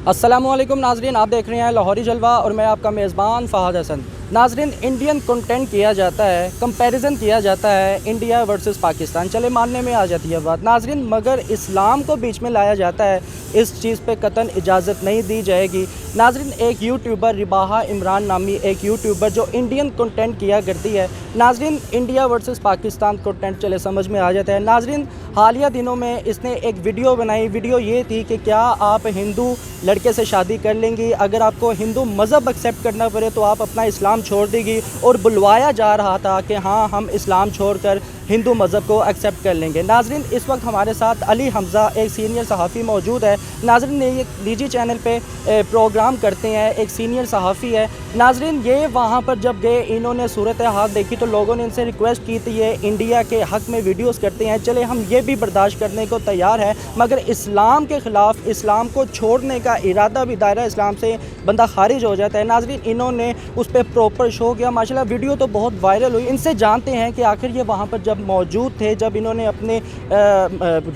السلام علیکم ناظرین، آپ دیکھ رہے ہیں لاہوری جلوہ اور میں آپ کا میزبان فہد حسن۔ ناظرین، انڈین کنٹینٹ کیا جاتا ہے، کمپیریزن کیا جاتا ہے انڈیا ورسز پاکستان، چلے ماننے میں آ جاتی ہے بات ناظرین، مگر اسلام کو بیچ میں لایا جاتا ہے، اس چیز پہ قطعاً اجازت نہیں دی جائے گی۔ ناظرین، ایک یوٹیوبر رباحہ عمران نامی ایک یوٹیوبر جو انڈین کنٹینٹ کیا کرتی ہے، ناظرین انڈیا ورسز پاکستان کنٹینٹ چلے سمجھ میں آ جاتا ہے۔ ناظرین، حالیہ دنوں میں اس نے ایک ویڈیو بنائی، ویڈیو یہ تھی کہ کیا آپ ہندو لڑکے سے شادی کر لیں گی، اگر آپ کو ہندو مذہب ایکسیپٹ کرنا پڑے تو آپ اپنا اسلام چھوڑ دے گی، اور بلوایا جا رہا تھا کہ ہاں ہم اسلام چھوڑ کر ہندو مذہب کو ایکسیپٹ کر لیں گے۔ ناظرین، اس وقت ہمارے ساتھ علی حمزہ ایک سینئر صحافی موجود ہے۔ ناظرین، یہ ڈی جی چینل پہ پروگرام کرتے ہیں، ایک سینئر صحافی ہے۔ ناظرین، یہ وہاں پر جب گئے، انہوں نے صورتحال دیکھی تو لوگوں نے ان سے ریکویسٹ کی تھی یہ انڈیا کے حق میں ویڈیوز کرتے ہیں، چلے ہم یہ بھی برداشت کرنے کو تیار ہیں، مگر اسلام کے خلاف، اسلام کو چھوڑنے کا ارادہ بھی دائرہ اسلام سے بندہ خارج ہو جاتا ہے۔ ناظرین، انہوں نے اس پہ پروپر شو کیا، ماشاءاللہ ویڈیو تو بہت وائرل ہوئی۔ ان سے جانتے ہیں کہ آخر یہ وہاں پر جب موجود تھے، جب انہوں نے اپنے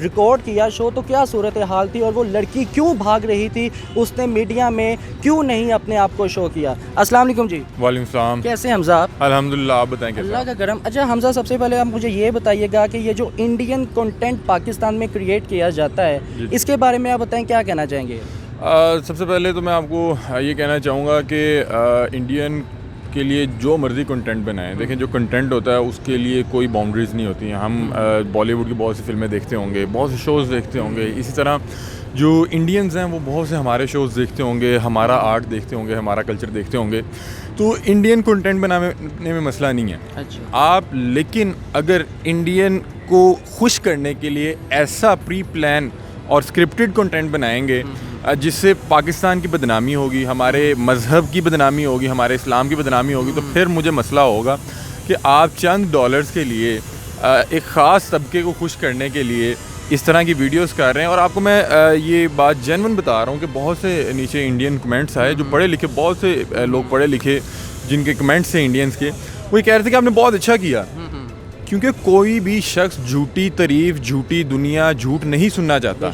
ریکارڈ کیا شو، تو کیا صورتحال تھی اور وہ لڑکی کیوں بھاگ رہی تھی، اس نے میڈیا میں کیوں نہیں اپنے آپ کو شو کیا۔ السلام علیکم جی۔ وعلیکم السلام۔ کیسے ہیں حمزہ آپ؟ الحمدللہ، آپ بتائیں کیسے؟ اللہ کا کرم۔ اچھا حمزہ، سب سے پہلے آپ مجھے یہ بتائیے گا کہ یہ جو انڈین کنٹینٹ پاکستان میں کریٹ کیا جاتا ہے، اس کے بارے میں آپ بتائیں، کیا کہنا چاہیں گے؟ سب سے پہلے تو میں آپ کو یہ کہنا چاہوں گا کہ انڈین کے لیے جو مرضی کنٹینٹ بنائیں، دیکھیں جو کنٹینٹ ہوتا ہے اس کے لیے کوئی باؤنڈریز نہیں ہوتی ہیں۔ ہم بالی ووڈ کی بہت سی فلمیں دیکھتے ہوں گے، بہت سے شوز دیکھتے ہوں گے، اسی طرح جو انڈینز ہیں وہ بہت سے ہمارے شوز دیکھتے ہوں گے، ہمارا آرٹ دیکھتے ہوں گے، ہمارا کلچر دیکھتے ہوں گے، تو انڈین کنٹینٹ بنانے میں مسئلہ نہیں ہے۔ اچھا، آپ لیکن اگر انڈین کو خوش کرنے کے لیے ایسا پری پلان اور اسکرپٹڈ کنٹینٹ بنائیں گے جس سے پاکستان کی بدنامی ہوگی، ہمارے مذہب کی بدنامی ہوگی، ہمارے اسلام کی بدنامی ہوگی، تو پھر مجھے مسئلہ ہوگا کہ آپ چند ڈالرز کے لیے ایک خاص طبقے کو خوش کرنے کے لیے اس طرح کی ویڈیوز کر رہے ہیں۔ اور آپ کو میں یہ بات جینون بتا رہا ہوں کہ بہت سے نیچے انڈین کمنٹس آئے، جو پڑھے لکھے، بہت سے لوگ پڑھے لکھے جن کے کمنٹس تھے انڈینس کے، وہ یہ کہہ رہے تھے کہ آپ نے بہت اچھا کیا، کیونکہ کوئی بھی شخص جھوٹی تعریف، جھوٹی دنیا، جھوٹ نہیں سننا چاہتا۔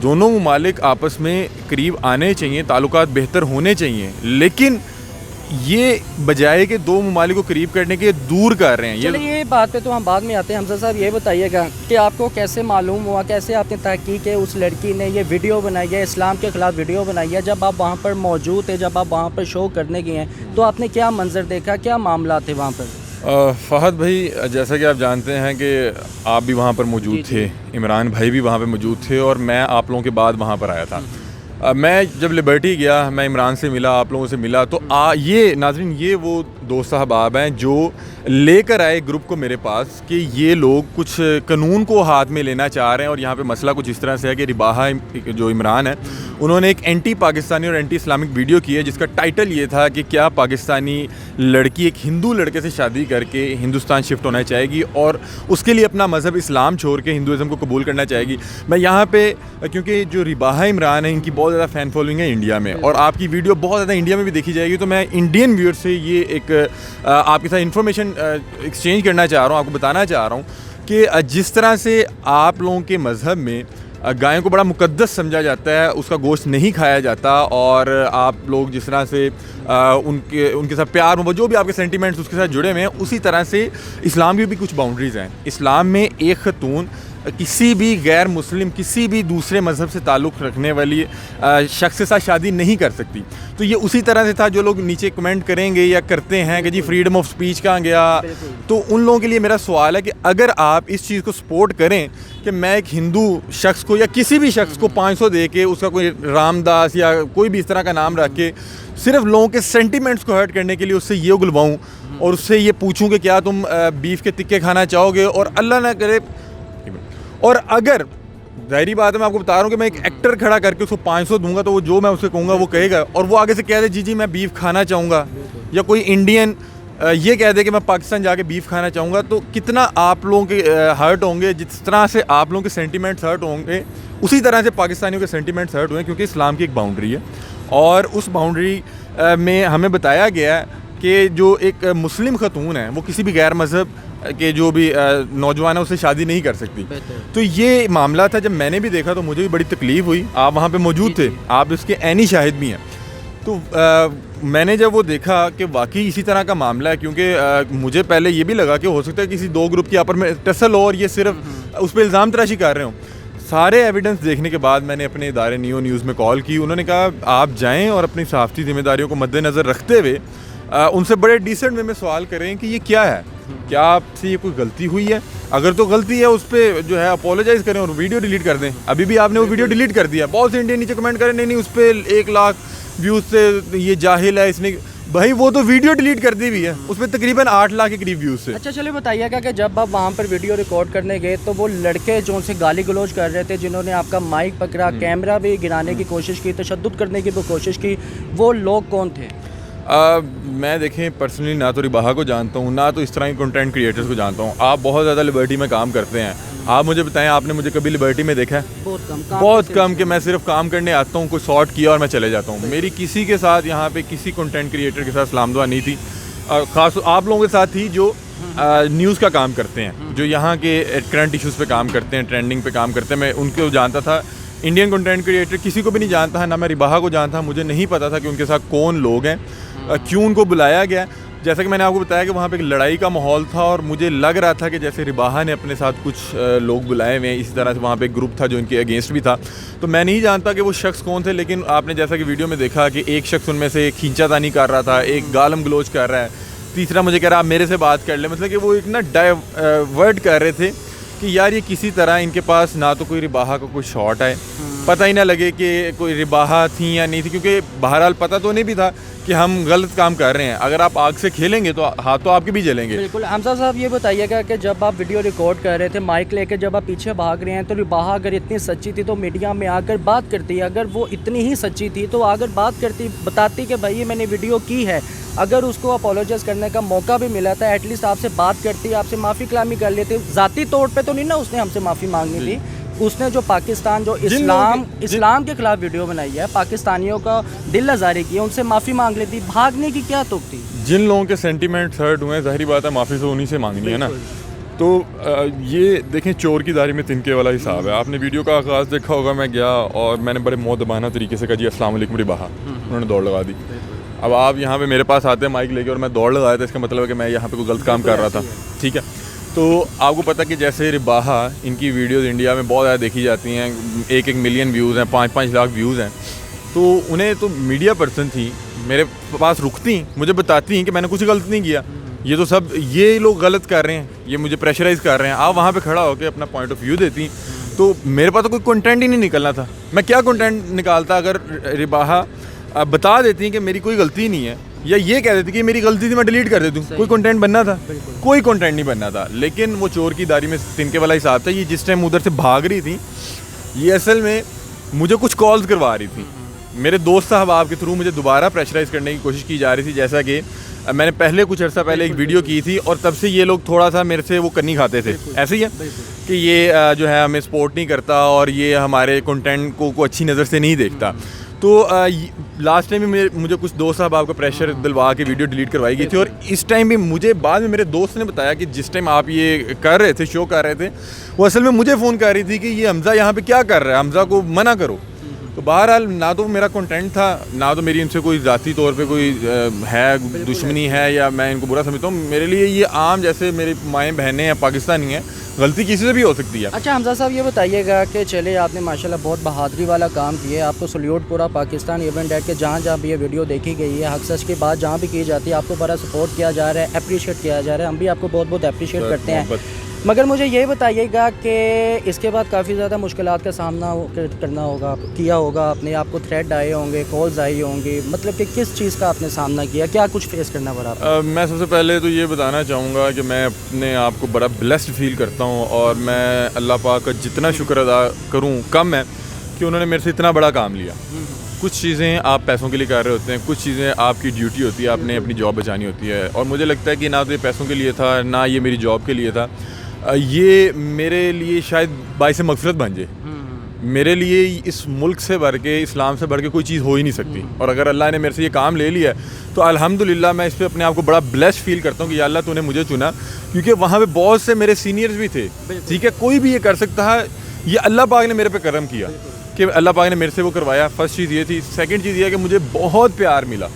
دونوں ممالک آپس میں قریب آنے چاہیے، تعلقات بہتر ہونے چاہیے، لیکن یہ بجائے کہ دو ممالک کو قریب کرنے کے دور کر رہے ہیں۔ چلیے یہ بات پہ تو ہم بعد میں آتے ہیں۔ حمزہ صاحب، یہ بتائیے گا کہ آپ کو کیسے معلوم ہوا، کیسے آپ نے تحقیق ہے اس لڑکی نے یہ ویڈیو بنائی ہے، اسلام کے خلاف ویڈیو بنائی ہے، جب آپ وہاں پر موجود تھے، جب آپ وہاں پر شو کرنے گئے ہیں تو آپ نے کیا منظر دیکھا، کیا معاملات تھے وہاں پر؟ فہد بھائی، جیسا کہ آپ جانتے ہیں کہ آپ بھی وہاں پر موجود تھے، عمران بھائی بھی وہاں پہ موجود تھے، اور میں آپ لوگوں کے بعد وہاں پر آیا تھا۔ میں جب لبرٹی گیا، میں عمران سے ملا، آپ لوگوں سے ملا، تو یہ ناظرین، یہ وہ دوست احباب ہیں جو لے کر آئے گروپ کو میرے پاس کہ یہ لوگ کچھ قانون کو ہاتھ میں لینا چاہ رہے ہیں، اور یہاں پہ مسئلہ کچھ اس طرح سے ہے کہ رباحہ جو عمران ہے، انہوں نے ایک اینٹی پاکستانی اور اینٹی اسلامک ویڈیو کی ہے جس کا ٹائٹل یہ تھا کہ کیا پاکستانی لڑکی ایک ہندو لڑکے سے شادی کر کے ہندوستان شفٹ ہونا چاہے گی اور اس کے لیے اپنا مذہب اسلام چھوڑ کے ہندوازم کو قبول کرنا چاہے گی۔ میں یہاں پہ، کیونکہ جو رباحہ عمران ہے ان کی بہت زیادہ فین فالوئنگ ہے انڈیا میں، اور آپ کی ویڈیو بہت زیادہ انڈیا میں بھی دیکھی جائے گی، تو میں انڈین ویور سے یہ ایک آپ کے ساتھ انفارمیشن ایکسچینج کرنا چاہ رہا ہوں، آپ کو بتانا چاہ رہا ہوں کہ جس طرح سے آپ لوگوں کے مذہب میں گائے کو بڑا مقدس سمجھا جاتا ہے، اس کا گوشت نہیں کھایا جاتا، اور آپ لوگ جس طرح سے ان کے ساتھ پیار محبت، جو بھی آپ کے سینٹیمنٹس اس کے ساتھ جڑے ہوئے ہیں، اسی طرح سے اسلام کی بھی کچھ باؤنڈریز ہیں۔ اسلام میں ایک خاتون کسی بھی غیر مسلم، کسی بھی دوسرے مذہب سے تعلق رکھنے والی شخص کے ساتھ شادی نہیں کر سکتی۔ تو یہ اسی طرح سے تھا، جو لوگ نیچے کمنٹ کریں گے یا کرتے ہیں کہ جی فریڈم آف سپیچ کہاں گیا، تو ان لوگوں کے لیے میرا سوال ہے کہ اگر آپ اس چیز کو سپورٹ کریں کہ میں ایک ہندو شخص کو یا کسی بھی شخص کو 500 دے کے، اس کا کوئی رام داس یا کوئی بھی اس طرح کا نام رکھ کے، صرف لوگوں کے سینٹیمنٹس کو ہرٹ کرنے کے لیے اس سے یہ اگلواؤں اور اس سے یہ پوچھوں کہ کیا تم بیف کے تکے کھانا چاہو گے، اور اللہ نہ کرے، اور اگر ظاہری بات ہے، میں آپ کو بتا رہا ہوں کہ میں ایک ایکٹر کھڑا کر کے اس کو 500 دوں گا، تو وہ جو میں اسے کہوں گا وہ کہے گا، اور وہ آگے سے کہہ دے جی میں بیف کھانا چاہوں گا، یا کوئی انڈین یہ کہہ دے کہ میں پاکستان جا کے بیف کھانا چاہوں گا، تو کتنا آپ لوگوں کے ہرٹ ہوں گے۔ جس طرح سے آپ لوگوں کے سینٹیمنٹس ہرٹ ہوں گے، اسی طرح سے پاکستانیوں کے سینٹیمنٹس ہرٹ ہوئے، کیونکہ اسلام کی ایک باؤنڈری ہے، اور اس باؤنڈری میں ہمیں بتایا گیا ہے کہ جو ایک مسلم خاتون ہے وہ کسی بھی غیر مذہب کہ جو بھی نوجوان ہے اس سے شادی نہیں کر سکتی. تو یہ معاملہ تھا. جب میں نے بھی دیکھا تو مجھے بھی بڑی تکلیف ہوئی. آپ وہاں پہ موجود تھے, آپ اس کے عینی شاہد بھی ہیں. تو میں نے جب وہ دیکھا کہ واقعی اسی طرح کا معاملہ ہے, کیونکہ مجھے پہلے یہ بھی لگا کہ ہو سکتا ہے کسی دو گروپ کی آپس میں ٹسل ہو اور یہ صرف اس پہ الزام تراشی کر رہے ہوں. سارے ایویڈنس دیکھنے کے بعد میں نے اپنے ادارے نیوز میں کال کی. انہوں نے کہا آپ جائیں اور اپنی صحافتی ذمہ داریوں کو مد نظر رکھتے ہوئے ان سے بڑے ڈیسنٹ وے میں سوال کریں کہ یہ کیا ہے, کیا آپ سے یہ کوئی غلطی ہوئی ہے, اگر تو غلطی ہے اس پہ جو ہے اپولوجائز کریں اور ویڈیو ڈیلیٹ کر دیں. ابھی بھی آپ نے وہ ویڈیو ڈیلیٹ کر دیا. بہت سے انڈین نیچے کمنٹ کریں نہیں اس پہ 1 لاکھ ویوز سے یہ جاہل ہے, اس نے بھائی وہ تو ویڈیو ڈیلیٹ کر دی ہوئی ہے, اس پہ تقریباً 8 لاکھ کے قریب ویوز سے. اچھا چلیے بتائیے گا کہ جب آپ وہاں پر ویڈیو ریکارڈ کرنے گئے تو وہ لڑکے جو ان سے گالی گلوچ کر رہے تھے, جنہوں نے آپ کا مائک پکڑا, کیمرہ بھی گرانے کی کوشش کی, تشدد کرنے کی بھی کوشش کی, وہ لوگ کون تھے؟ میں دیکھیں پرسنلی نہ تو رباہا کو جانتا ہوں, نہ تو اس طرح کے کنٹینٹ کریٹرز کو جانتا ہوں. آپ بہت زیادہ لبرٹی میں کام کرتے ہیں. آپ مجھے بتائیں آپ نے مجھے کبھی لبرٹی میں دیکھا ہے؟ بہت کم کہ میں صرف کام کرنے آتا ہوں, کوئی سارٹ کیا اور میں چلے جاتا ہوں. میری کسی کے ساتھ یہاں پہ کسی کنٹینٹ کریٹر کے ساتھ سلام دعا نہیں تھی. خاص آپ لوگوں کے ساتھ تھی جو نیوز کا کام کرتے ہیں, جو یہاں کے کرنٹ ایشوز پہ کام کرتے ہیں, ٹرینڈنگ پہ کام کرتے ہیں. میں ان کو جانتا تھا. انڈین کنٹینٹ کریٹر کسی کو بھی نہیں جانتا, نہ میں رباہا کو جانتا. مجھے نہیں پتا تھا کہ ان کے ساتھ کون لوگ ہیں, کیوں ان کو بلایا گیا. جیسا کہ میں نے آپ کو بتایا کہ وہاں پہ ایک لڑائی کا ماحول تھا اور مجھے لگ رہا تھا کہ جیسے رباہا نے اپنے ساتھ کچھ لوگ بلائے ہوئے ہیں, اسی طرح سے وہاں پہ ایک گروپ تھا جو ان کے اگینسٹ بھی تھا. تو میں نہیں جانتا کہ وہ شخص کون تھے, لیکن آپ نے جیسا کہ ویڈیو میں دیکھا کہ ایک شخص ان میں سے کھینچا تانی کر رہا تھا, ایک گالم گلوچ کر رہا ہے, تیسرا مجھے کہہ رہا آپ میرے سے بات کر لیں. مطلب کہ وہ ایک نا ڈائیورٹ کر رہے تھے کہ یار یہ کسی طرح ان کے پاس نہ تو کوئی رباہا کا کوئی شاٹ آئے, پتہ ہی نہ لگے کہ کوئی رباہا تھیں یا نہیں تھی, کیونکہ بہرحال پتہ تو نہیں بھی تھا کہ ہم غلط کام کر رہے ہیں. اگر آپ آگ سے کھیلیں گے تو ہاتھ تو آپ کے بھی جلیں گے. بالکل. حمزہ صاحب یہ بتائیے گا کہ جب آپ ویڈیو ریکارڈ کر رہے تھے, مائک لے کے جب آپ پیچھے بھاگ رہے ہیں, تو رباہا اگر اتنی سچی تھی تو میڈیا میں آ کر بات کرتی. اگر وہ اتنی ہی سچی تھی تو اگر بات کرتی, بتاتی کہ بھائی میں نے ویڈیو کی ہے, اگر اس کو اپولوجائز کرنے کا موقع بھی ملا تھا, ایٹ لیسٹ آپ سے بات کرتی, آپ سے معافی کلامی کر لیتے. ذاتی طور پہ تو نہیں نا اس نے ہم سے معافی مانگنی تھی. اس نے جو پاکستان جو اسلام کے خلاف ویڈیو بنائی ہے, پاکستانیوں کا دل آزاری کی ہے, ان سے معافی مانگ لیتی. بھاگنے کی کیا توق تھی؟ جن لوگوں کے سینٹیمنٹ ہرٹ ہوئے ہیں, ظاہری بات ہے معافی تو انہیں سے مانگنی ہے نا. تو یہ دیکھیں چور کی داڑھی میں تنکے والا حساب ہے. آپ نے ویڈیو کا آغاز دیکھا ہوگا, میں گیا اور میں نے بڑے مؤدبانہ طریقے سے کہا جی السلام علیکم رباہا, انہوں نے دوڑ لگا دی. اب آپ یہاں پہ میرے پاس آتے ہیں مائک لے کے اور میں دوڑ لگایا تھا, اس کا مطلب ہے کہ میں یہاں پہ کوئی غلط کام کر رہا تھا. ٹھیک ہے, تو آپ کو پتہ کہ جیسے رباہا ان کی ویڈیوز انڈیا میں بہت زیادہ دیکھی جاتی ہیں, 1 ملین ویوز ہیں, 5 لاکھ ویوز ہیں. تو انہیں تو میڈیا پرسن تھیں, میرے پاس رکتی, مجھے بتاتی ہیں کہ میں نے کچھ غلط نہیں کیا, یہ تو سب یہ لوگ غلط کر رہے ہیں, یہ مجھے پریشرائز کر رہے ہیں. آپ وہاں پہ کھڑا ہو کے اپنا پوائنٹ آف ویو دیتی. تو میرے پاس تو کوئی کنٹینٹ ہی نہیں نکلنا تھا. میں کیا کنٹینٹ نکالتا اگر رباہا بتا دیتی ہیں کہ میری کوئی غلطی نہیں ہے, یا یہ کہہ دیتی کہ میری غلطی تھی میں ڈیلیٹ کر دیتی ہوں. کوئی کنٹینٹ بننا تھا؟ کوئی کنٹینٹ نہیں بننا تھا. لیکن وہ چور کی داڑھی میں تنکے والا حساب تھا. یہ جس ٹائم ادھر سے بھاگ رہی تھی, یہ اصل میں مجھے کچھ کالز کروا رہی تھی. میرے دوست صاحب آپ کے تھرو مجھے دوبارہ پریشرائز کرنے کی کوشش کی جا رہی تھی. جیسا کہ میں نے پہلے کچھ عرصہ پہلے ایک ویڈیو کی تھی اور تب سے یہ لوگ تھوڑا سا میرے سے وہ کنی کھاتے تھے. ایسے ہی ہے کہ یہ جو ہے ہمیں سپورٹ نہیں کرتا اور یہ ہمارے کنٹینٹ کو اچھی نظر سے نہیں دیکھتا. تو لاسٹ ٹائم بھی مجھے کچھ دوست صاحب آپ کا پریشر دلوا کے ویڈیو ڈیلیٹ کروائی گئی تھی. اور اس ٹائم بھی مجھے بعد میں میرے دوست نے بتایا کہ جس ٹائم آپ یہ کر رہے تھے, شو کر رہے تھے, وہ اصل میں مجھے فون کر رہی تھی کہ یہ حمزہ یہاں پہ کیا کر رہا ہے, حمزہ کو منع کرو. تو بہرحال نہ تو میرا کنٹینٹ تھا, نہ تو میری ان سے کوئی ذاتی طور پہ کوئی ہے دشمنی ہے یا میں ان کو برا سمجھتا ہوں. میرے لیے یہ عام جیسے میری مائیں بہنیں ہیں, پاکستانی ہیں, غلطی کسی سے بھی ہو سکتی ہے. اچھا حمزہ صاحب یہ بتائیے گا کہ چلے آپ نے ماشاءاللہ بہت بہادری والا کام کیا ہے, آپ کو سلیوٹ پورا پاکستان ایونٹ ہے کہ جہاں بھی یہ ویڈیو دیکھی گئی ہے, حق سچ کی بات جہاں بھی کی جاتی ہے, آپ کو بڑا سپورٹ کیا جا رہا ہے, اپریشیٹ کیا جا رہا ہے. ہم بھی آپ کو بہت اپریشیٹ کرتے ہیں. مگر مجھے یہ بتائیے گا کہ اس کے بعد کافی زیادہ مشکلات کا سامنا کرنا ہوگا, کیا ہوگا آپ نے, آپ کو تھریٹ آئے ہوں گے, کالز آئی ہوں گی, مطلب کہ کس چیز کا آپ نے سامنا کیا, کیا کچھ فیس کرنا پڑا؟ میں سب سے پہلے تو یہ بتانا چاہوں گا کہ میں اپنے آپ کو بڑا بلیسڈ فیل کرتا ہوں اور میں اللہ پاک کا جتنا شکر ادا کروں کم ہے کہ انہوں نے میرے سے اتنا بڑا کام لیا. کچھ چیزیں آپ پیسوں کے لیے کر رہے ہوتے ہیں, کچھ چیزیں آپ کی ڈیوٹی ہوتی ہے, آپ نے اپنی جاب بچانی ہوتی ہے. اور مجھے لگتا ہے کہ نہ تو یہ پیسوں کے لیے تھا, نہ یہ میری جاب کے لیے تھا, یہ میرے لیے شاید باعث مغفرت بن جائے. میرے لیے اس ملک سے بڑھ کے, اسلام سے بڑھ کے کوئی چیز ہو ہی نہیں سکتی. اور اگر اللہ نے میرے سے یہ کام لے لیا ہے تو الحمدللہ میں اس پہ اپنے آپ کو بڑا بلیس فیل کرتا ہوں کہ یا اللہ تو نے مجھے چنا, کیونکہ وہاں پہ بہت سے میرے سینئرز بھی تھے, ٹھیک ہے, کوئی بھی یہ کر سکتا ہے, یہ اللہ پاک نے میرے پہ کرم کیا کہ اللہ پاک نے میرے سے وہ کروایا. فرسٹ چیز یہ تھی. سیکنڈ چیز یہ ہے کہ مجھے بہت پیار ملا,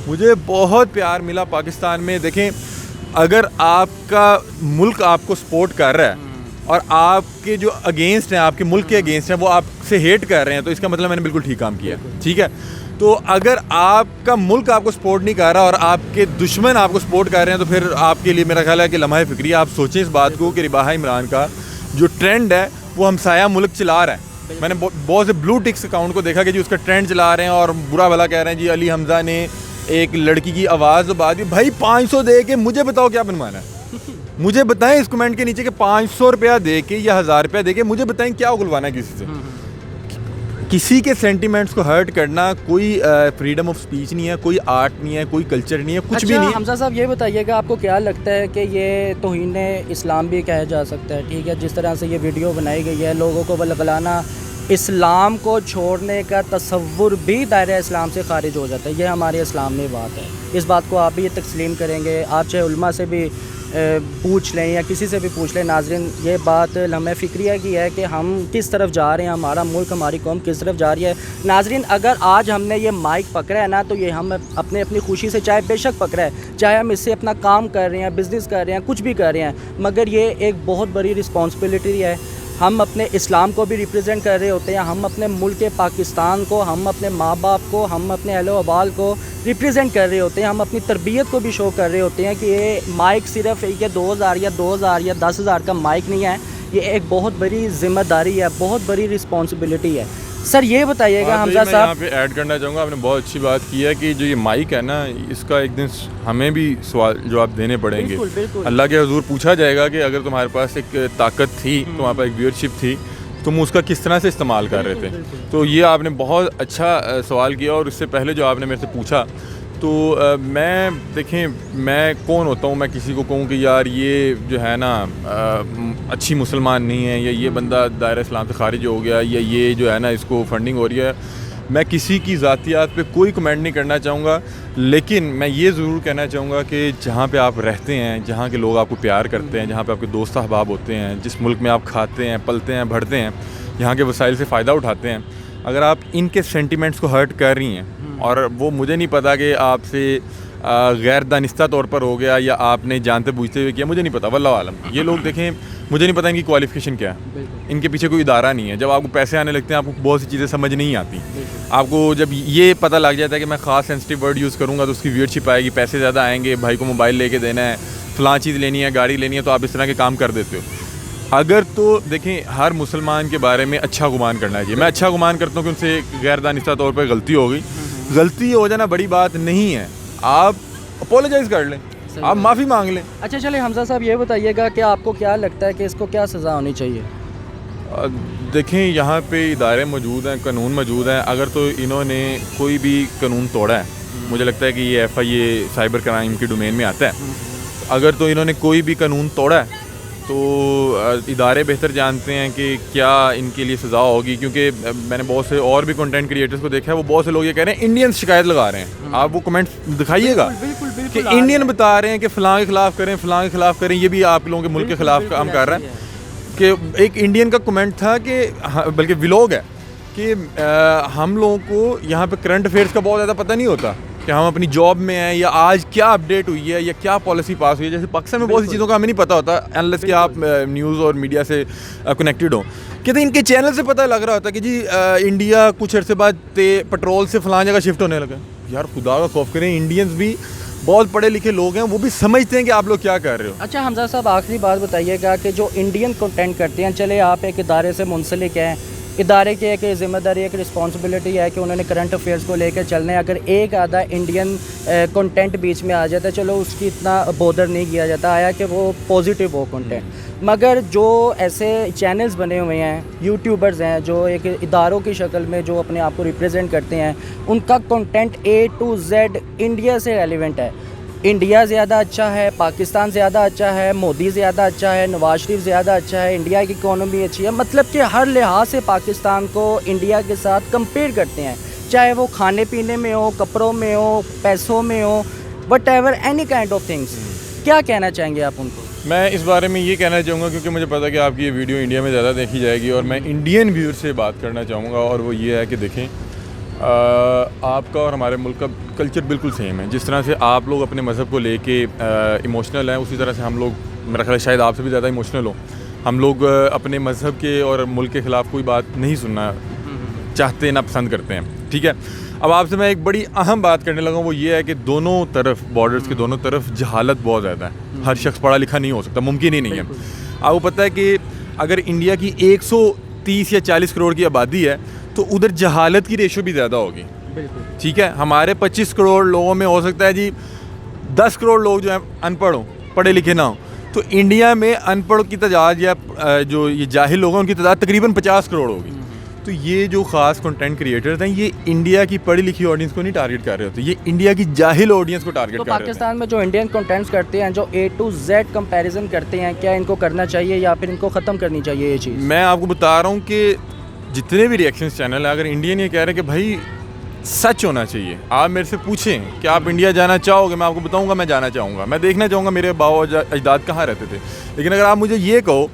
مجھے بہت پیار ملا پاکستان میں. دیکھیں, اگر آپ کا ملک آپ کو سپورٹ کر رہا ہے اور آپ کے جو اگینسٹ ہیں, آپ کے ملک کے اگینسٹ ہیں, وہ آپ سے ہیٹ کر رہے ہیں, تو اس کا مطلب میں نے بالکل ٹھیک کام کیا, ٹھیک ہے. تو اگر آپ کا ملک آپ کو سپورٹ نہیں کر رہا اور آپ کے دشمن آپ کو سپورٹ کر رہے ہیں, تو پھر آپ کے لیے میرا خیال ہے کہ لمحہ فکری آپ سوچیں اس بات کو کہ رباحہ عمران کا جو ٹرینڈ ہے وہ ہمسایہ ملک چلا رہا ہے. میں نے بہت سے بلو ٹکس اکاؤنٹ کو دیکھا کہ جی اس کا ٹرینڈ چلا رہے ہیں اور برا بھلا کہہ رہے ہیں. جی علی حمزہ نے ایک لڑکی کی آواز بات دی, بھائی 500 دے کے مجھے بتاؤ کیا بنوانا ہے, مجھے بتائیں اس کمنٹ کے نیچے کہ 500 روپیہ دے کے یا 1000 روپیہ دے کے مجھے بتائیں کیا اگلوانا ہے کسی سے. کسی کے سینٹیمنٹس کو ہرٹ کرنا کوئی فریڈم آف سپیچ نہیں ہے, کوئی آرٹ نہیں ہے, کوئی کلچر نہیں ہے, کچھ بھی نہیں ہے. حمزہ صاحب یہ بتائیے گا, آپ کو کیا لگتا ہے کہ یہ توہین اسلام بھی کہا جا سکتا ہے, ٹھیک ہے, جس طرح سے یہ ویڈیو بنائی گئی ہے, لوگوں کو بلغلانا, اسلام کو چھوڑنے کا تصور بھی دائرہ اسلام سے خارج ہو جاتا ہے, یہ ہمارے اسلام میں بات ہے. اس بات کو آپ بھی تسلیم کریں گے؟ آپ چاہے علماء سے بھی پوچھ لیں یا کسی سے بھی پوچھ لیں. ناظرین, یہ بات لمحہ فکریہ کی ہے کہ ہم کس طرف جا رہے ہیں, ہمارا ملک, ہماری قوم کس طرف جا رہی ہے. ناظرین, اگر آج ہم نے یہ مائک پکڑا ہے نا, تو یہ ہم اپنی خوشی سے چاہے بے شک پکڑا ہے, چاہے ہم اس سے اپنا کام کر رہے ہیں, بزنس کر رہے ہیں, کچھ بھی کر رہے ہیں, مگر یہ ایک بہت بڑی رسپانسبلٹی ہے. ہم اپنے اسلام کو بھی ریپرزینٹ کر رہے ہوتے ہیں, ہم اپنے ملک پاکستان کو, ہم اپنے ماں باپ کو, ہم اپنے اہل و عیال کو ریپرزینٹ کر رہے ہوتے ہیں, ہم اپنی تربیت کو بھی شو کر رہے ہوتے ہیں کہ یہ مائک صرف یہ 2000 یا 10,000 کا مائک نہیں ہے, یہ ایک بہت بڑی ذمہ داری ہے, بہت بڑی رسپانسبلٹی ہے. سر یہ بتائیے گا حمزہ صاحب, یہاں پہ ایڈ کرنا چاہوں گا, آپ نے بہت اچھی بات کی ہے کہ جو یہ مائک ہے نا, اس کا ایک دن ہمیں بھی سوال جواب دینے پڑیں گے. اللہ کے حضور پوچھا جائے گا کہ اگر تمہارے پاس ایک طاقت تھی, تمہارے پاس ایک ویورشپ تھی, تم اس کا کس طرح سے استعمال کر رہے تھے. تو یہ آپ نے بہت اچھا سوال کیا. اور اس سے پہلے جو آپ نے میرے سے پوچھا, تو میں دیکھیں, میں کون ہوتا ہوں میں کسی کو کہوں کہ یار یہ جو ہے نا اچھی مسلمان نہیں ہے, یا یہ بندہ دائرہ اسلام سے خارج ہو گیا, یا یہ جو ہے نا اس کو فنڈنگ ہو رہی ہے. میں کسی کی ذاتیات پہ کوئی کمنٹ نہیں کرنا چاہوں گا, لیکن میں یہ ضرور کہنا چاہوں گا کہ جہاں پہ آپ رہتے ہیں, جہاں کے لوگ آپ کو پیار کرتے ہیں, جہاں پہ آپ کے دوست احباب ہوتے ہیں, جس ملک میں آپ کھاتے ہیں, پلتے ہیں, بڑھتے ہیں, یہاں کے وسائل سے فائدہ اٹھاتے ہیں, اگر آپ ان کے سینٹیمنٹس کو ہرٹ کر رہی ہیں, اور وہ مجھے نہیں پتا کہ آپ سے غیر دانستہ طور پر ہو گیا یا آپ نے جانتے بوجھتے ہوئے کیا, مجھے نہیں پتا, واللہ عالم. یہ لوگ دیکھیں, مجھے نہیں پتا ان کی کوالیفیکیشن کیا ہے, ان کے پیچھے کوئی ادارہ نہیں ہے. جب آپ کو پیسے آنے لگتے ہیں, آپ کو بہت سی چیزیں سمجھ نہیں آتی. آپ کو جب یہ پتہ لگ جاتا ہے کہ میں خاص سینسٹیو ورڈ یوز کروں گا تو اس کی ویورشپ آئے گی, پیسے زیادہ آئیں گے, بھائی کو موبائل لے کے دینا ہے, فلاں چیز لینی ہے, گاڑی لینی ہے, تو آپ اس طرح کے کام کر دیتے ہو. اگر تو دیکھیں, ہر مسلمان کے بارے میں اچھا گمان کرنا چاہیے. میں اچھا گمان کرتا ہوں کہ ان سے غیر دانستہ طور پر غلطی ہو گئی. غلطی ہو جانا بڑی بات نہیں ہے, آپ اپولوجائز کر لیں, آپ معافی مانگ لیں. اچھا چلیں حمزہ صاحب, یہ بتائیے گا کہ آپ کو کیا لگتا ہے کہ اس کو کیا سزا ہونی چاہیے؟ دیکھیں, یہاں پہ ادارے موجود ہیں, قانون موجود ہیں. اگر تو انہوں نے کوئی بھی قانون توڑا ہے, مجھے لگتا ہے کہ یہ FIA سائبر کرائم کی ڈومین میں آتا ہے. اگر تو انہوں نے کوئی بھی قانون توڑا ہے تو ادارے بہتر جانتے ہیں کہ کیا ان کے لیے سزا ہوگی. کیونکہ میں نے بہت سے اور بھی کنٹینٹ کریٹرز کو دیکھا ہے, وہ بہت سے لوگ یہ کہہ رہے ہیں انڈین شکایت لگا رہے ہیں. آپ وہ کمنٹ دکھائیے گا کہ انڈین بتا رہے ہیں کہ فلاں کے خلاف کریں, فلاں کے خلاف کریں. یہ بھی آپ لوگوں کے ملک کے خلاف کام کر رہا ہے. کہ ایک انڈین کا کمنٹ تھا کہ بلکہ ولاگ ہے کہ ہم لوگوں کو یہاں پہ کرنٹ افیئرس کا بہت زیادہ پتہ نہیں ہوتا کہ ہم اپنی جاب میں ہیں یا آج کیا اپڈیٹ ہوئی ہے یا کیا پالیسی پاس ہوئی ہے. جیسے پاکستان میں بہت سی چیزوں کا ہمیں نہیں پتہ ہوتا انلیس کہ آپ نیوز اور میڈیا سے کنیکٹڈ ہوں. کہتے ہیں ان کے چینل سے پتہ لگ رہا ہوتا ہے کہ جی انڈیا کچھ عرصے بعد پٹرول سے فلاں جگہ شفٹ ہونے لگا. یار خدا کا خوف کریں, انڈینز بھی بہت پڑھے لکھے لوگ ہیں, وہ بھی سمجھتے ہیں کہ آپ لوگ کیا کر رہے ہو. اچھا حمزہ صاحب, آخری بات بتائیے گا کہ جو انڈین کنٹینٹ کرتے ہیں, چلے آپ ایک ادارے سے منسلک ہیں, ادارے کی ایک ذمہ داری, ایک رسپانسبلٹی ہے کہ انہوں نے کرنٹ افیئرس کو لے کے چلنا ہے. اگر ایک آدھا انڈین کنٹینٹ بیچ میں آ جاتا ہے, چلو اس کی اتنا بودر نہیں کیا جاتا, آیا کہ وہ پازیٹیو ہو کنٹینٹ. مگر جو ایسے چینلز بنے ہوئے ہیں, یوٹیوبرز ہیں جو ایک اداروں کی شکل میں جو اپنے آپ کو ریپرزینٹ کرتے ہیں, ان کا content A to Z India سے ریلیونٹ ہے. انڈیا زیادہ اچھا ہے, پاکستان زیادہ اچھا ہے, مودی زیادہ اچھا ہے, نواز شریف زیادہ اچھا ہے, انڈیا کی اکانومی اچھی ہے, مطلب کہ ہر لحاظ سے پاکستان کو انڈیا کے ساتھ کمپیئر کرتے ہیں, چاہے وہ کھانے پینے میں ہو, کپڑوں میں ہو, پیسوں میں ہو, whatever any kind of things. کیا کہنا چاہیں گے آپ ان کو؟ میں اس بارے میں یہ کہنا چاہوں گا کیونکہ مجھے پتا ہے کہ آپ کی یہ ویڈیو انڈیا میں زیادہ دیکھی جائے گی, اور میں انڈین ویور سے بات کرنا چاہوں گا, اور وہ یہ ہے کہ دیکھیں آپ کا اور ہمارے ملک کا کلچر بالکل سیم ہے. جس طرح سے آپ لوگ اپنے مذہب کو لے کے ایموشنل ہیں, اسی طرح سے ہم لوگ, میرا خیال ہے شاید آپ سے بھی زیادہ ایموشنل ہو. ہم لوگ اپنے مذہب کے اور ملک کے خلاف کوئی بات نہیں سننا چاہتے, نہ پسند کرتے ہیں. ٹھیک ہے, اب آپ سے میں ایک بڑی اہم بات کرنے لگا ہوں, وہ یہ ہے کہ دونوں طرف, بارڈرز کے دونوں طرف جہالت بہت زیادہ ہے. ہر شخص پڑھا لکھا نہیں ہو سکتا, ممکن ہی نہیں ہے. آپ کو پتہ ہے کہ اگر انڈیا کی 130 یا 40 کروڑ کی آبادی ہے تو ادھر جہالت کی ریشو بھی زیادہ ہوگی. ٹھیک ہے, ہمارے 25 کروڑ لوگوں میں ہو سکتا ہے جی 10 کروڑ لوگ جو ہیں ان پڑھ ہوں, پڑھے لکھے نہ ہوں. تو انڈیا میں ان پڑھ کی تعداد یا جو یہ جاہل لوگ ہیں ان کی تعداد تقریباً 50 کروڑ ہوگی. تو یہ جو خاص کنٹینٹ کریٹرز ہیں یہ انڈیا کی پڑھی لکھی آڈینس کو نہیں ٹارگٹ کر رہے ہوتے, یہ انڈیا کی جاہل آڈینس کو ٹارگٹ کر رہے ہوتے ہیں. پاکستان میں جو انڈین کنٹینٹس کرتے ہیں, جو A to Z کمپیریزن کرتے ہیں, کیا ان کو کرنا چاہیے یا پھر ان کو ختم کرنی چاہیے یہ چیز؟ میں آپ کو بتا رہا ہوں کہ جتنے بھی ریئیکشنز چینل ہیں, اگر انڈین یہ کہہ رہے ہیں کہ بھائی سچ ہونا چاہیے, آپ میرے سے پوچھیں کہ آپ انڈیا جانا چاہو گے, میں آپ کو بتاؤں گا میں جانا چاہوں گا, میں دیکھنا چاہوں گا میرے باؤ اجداد کہاں رہتے تھے. لیکن اگر آپ مجھے یہ کہو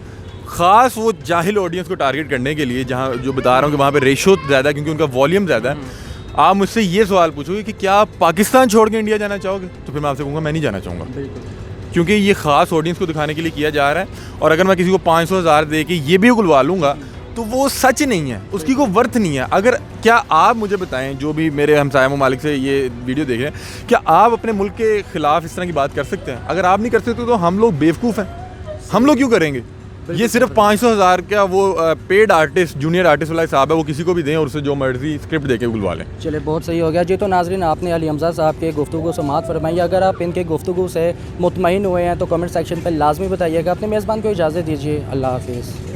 خاص وہ جاہل آڈینس کو ٹارگٹ کرنے کے لیے, جہاں جو بتا رہا ہوں کہ وہاں پہ ریشو زیادہ ہے کیونکہ ان کا والیوم زیادہ ہے, آپ مجھ سے یہ سوال پوچھو گے کہ کیا آپ پاکستان چھوڑ کے انڈیا جانا چاہو گے, تو پھر میں آپ سے کہوں گا میں نہیں جانا چاہوں گا. کیونکہ یہ خاص آڈینس کو دکھانے کے لیے کیا جا رہا ہے, اور اگر میں کسی کو 500,000 دے کے یہ بھی اگلوا لوں گا تو وہ سچ نہیں ہے, اس کی کوئی ورتھ نہیں ہے. اگر کیا آپ مجھے بتائیں, جو بھی میرے ہمسایہ ممالک سے یہ ویڈیو دیکھ رہے ہیں, کیا آپ اپنے ملک کے خلاف اس طرح کی بات کر سکتے ہیں؟ اگر آپ نہیں کر سکتے تو ہم لوگ بیوقوف ہیں, ہم لوگ کیوں کریں گے؟ یہ صرف 500,000 کا وہ پیڈ آرٹسٹ, جونیئر آرٹسٹ والا حساب ہے, وہ کسی کو بھی دیں اور اسے جو مرضی اسکرپٹ دے کے بلوا لیں. چلے بہت صحیح ہو گیا جی. تو ناظرین, آپ نے علی حمزہ صاحب کے گفتگو سماعت فرمائی. اگر آپ ان کے گفتگو سے مطمئن ہوئے ہیں تو کمنٹ سیکشن پہ لازمی بتائیے گا. اپنے میزبان کو اجازت دیجیے. اللہ حافظ.